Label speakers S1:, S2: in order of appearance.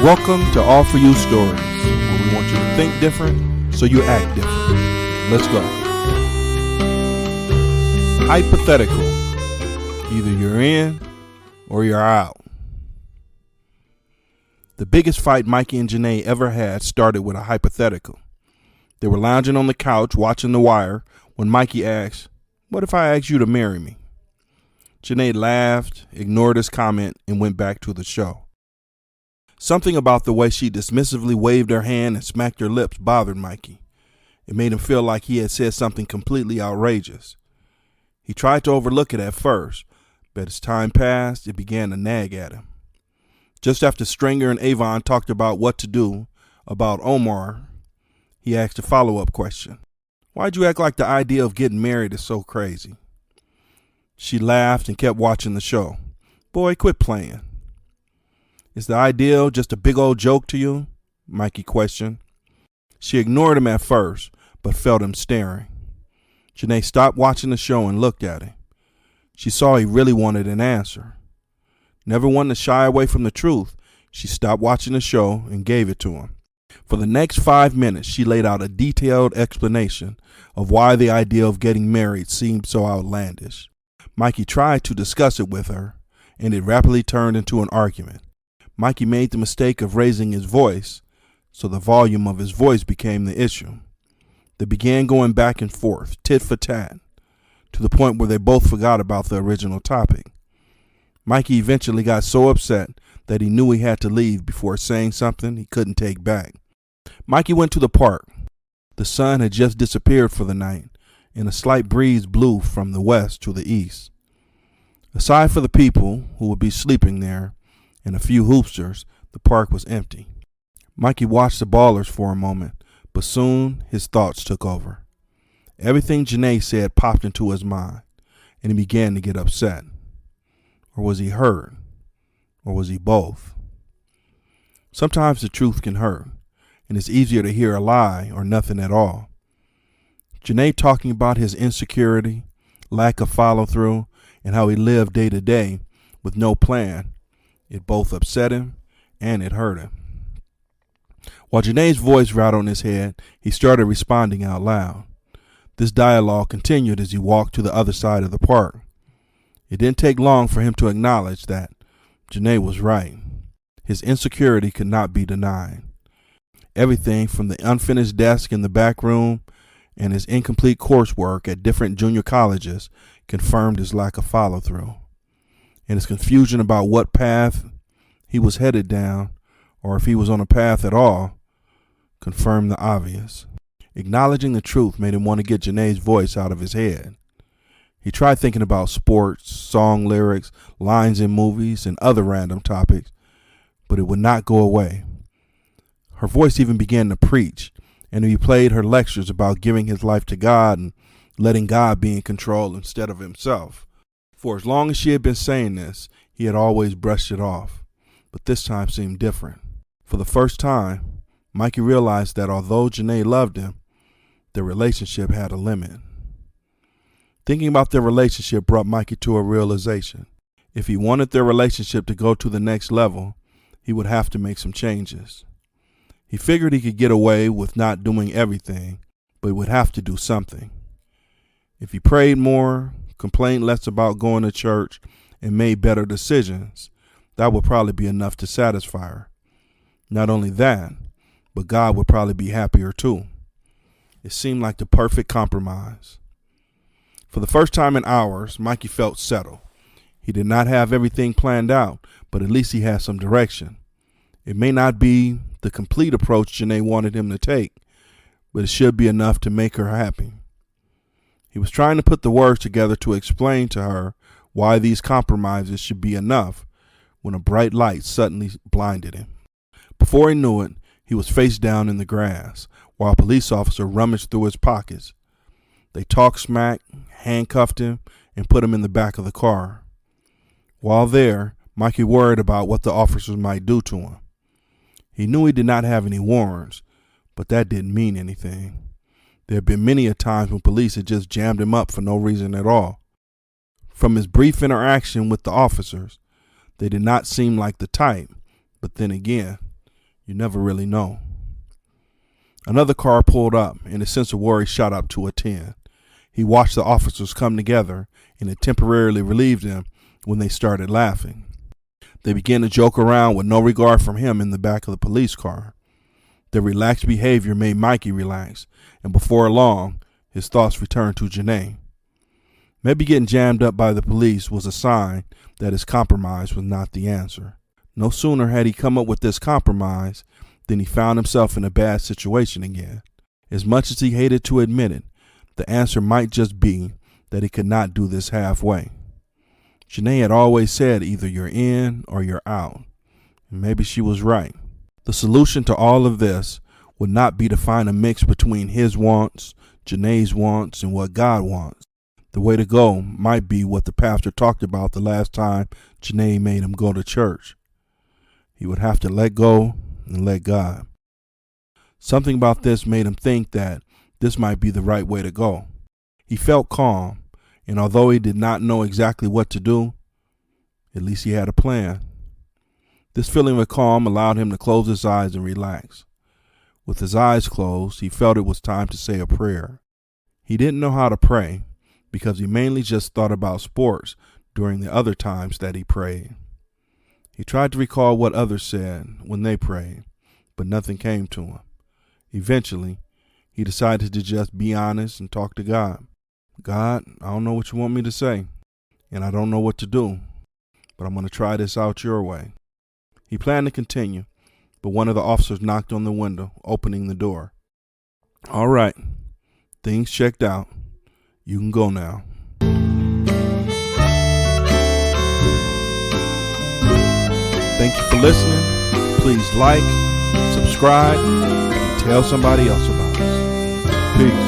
S1: Welcome to All For You Stories, where we want you to think different so you act different. Let's go. Hypothetical. Either you're in or you're out. The biggest fight Mikey and Janae ever had started with a hypothetical. They were lounging on the couch watching The Wire when Mikey asked, "What if I asked you to marry me?" Janae laughed, ignored his comment, and went back to the show. Something about the way she dismissively waved her hand and smacked her lips bothered Mikey. It made him feel like he had said something completely outrageous. He tried to overlook it at first, but as time passed, it began to nag at him. Just after Stringer and Avon talked about what to do about Omar, he asked a follow-up question. "Why'd you act like the idea of getting married is so crazy?" She laughed and kept watching the show. "Boy, quit playing." "Is the ideal just a big old joke to you?" Mikey questioned. She ignored him at first, but felt him staring. Janae stopped watching the show and looked at him. She saw he really wanted an answer. Never wanting to shy away from the truth, she stopped watching the show and gave it to him. For the next 5 minutes, she laid out a detailed explanation of why the idea of getting married seemed so outlandish. Mikey tried to discuss it with her, and it rapidly turned into an argument. Mikey made the mistake of raising his voice, so the volume of his voice became the issue. They began going back and forth, tit for tat, to the point where they both forgot about the original topic. Mikey eventually got so upset that he knew he had to leave before saying something he couldn't take back. Mikey went to the park. The sun had just disappeared for the night, and a slight breeze blew from the west to the east. Aside for the people who would be sleeping there, and a few hoopsters, the park was empty. Mikey watched the ballers for a moment, but soon his thoughts took over. Everything Janae said popped into his mind, and he began to get upset. Or was he hurt? Or was he both? Sometimes the truth can hurt, and it's easier to hear a lie or nothing at all. Janae talking about his insecurity, lack of follow-through, and how he lived day to day with no plan, it both upset him and it hurt him. While Janae's voice rattled in his head, he started responding out loud. This dialogue continued as he walked to the other side of the park. It didn't take long for him to acknowledge that Janae was right. His insecurity could not be denied. Everything from the unfinished desk in the back room and his incomplete coursework at different junior colleges confirmed his lack of follow-through. And his confusion about what path he was headed down, or if he was on a path at all, confirmed the obvious. Acknowledging the truth made him want to get Janae's voice out of his head. He tried thinking about sports, song lyrics, lines in movies, and other random topics, but it would not go away. Her voice even began to preach, and he played her lectures about giving his life to God and letting God be in control instead of himself. For as long as she had been saying this, he had always brushed it off, but this time seemed different. For the first time, Mikey realized that although Janae loved him, their relationship had a limit. Thinking about their relationship brought Mikey to a realization. If he wanted their relationship to go to the next level, he would have to make some changes. He figured he could get away with not doing everything, but he would have to do something. If he prayed more, complained less about going to church, and made better decisions, that would probably be enough to satisfy her. Not only that, but God would probably be happier too. It seemed like the perfect compromise. For the first time in hours, Mikey felt settled. He did not have everything planned out, but at least he had some direction. It may not be the complete approach Janae wanted him to take, but it should be enough to make her happy. He was trying to put the words together to explain to her why these compromises should be enough when a bright light suddenly blinded him. Before he knew it, he was face down in the grass while a police officer rummaged through his pockets. They talked smack, handcuffed him, and put him in the back of the car. While there, Mikey worried about what the officers might do to him. He knew he did not have any warrants, but that didn't mean anything. There had been many a times when police had just jammed him up for no reason at all. From his brief interaction with the officers, they did not seem like the type, but then again, You never really know. Another car pulled up, and his sense of worry shot up to a 10. He watched the officers come together, and it temporarily relieved him when they started laughing. They began to joke around with no regard for him in the back of the police car. Their relaxed behavior made Mikey relax, and before long, his thoughts returned to Janae. Maybe getting jammed up by the police was a sign that his compromise was not the answer. No sooner had he come up with this compromise than he found himself in a bad situation again. As much as he hated to admit it, the answer might just be that he could not do this halfway. Janae had always said either you're in or you're out. And maybe she was right. The solution to all of this would not be to find a mix between his wants, Janae's wants, and what God wants. The way to go might be what the pastor talked about the last time Janae made him go to church. He would have to let go and let God. Something about this made him think that this might be the right way to go. He felt calm, and although he did not know exactly what to do, at least he had a plan. This feeling of calm allowed him to close his eyes and relax. With his eyes closed, he felt it was time to say a prayer. He didn't know how to pray because he mainly just thought about sports during the other times that he prayed. He tried to recall what others said when they prayed, but nothing came to him. Eventually, he decided to just be honest and talk to God. God, I don't know what you want me to say, and I don't know what to do, but I'm going to try this out your way. He planned to continue, but one of the officers knocked on the window, opening the door. All right, things checked out. You can go now. Thank you for listening. Please like, subscribe, and tell somebody else about us. Peace.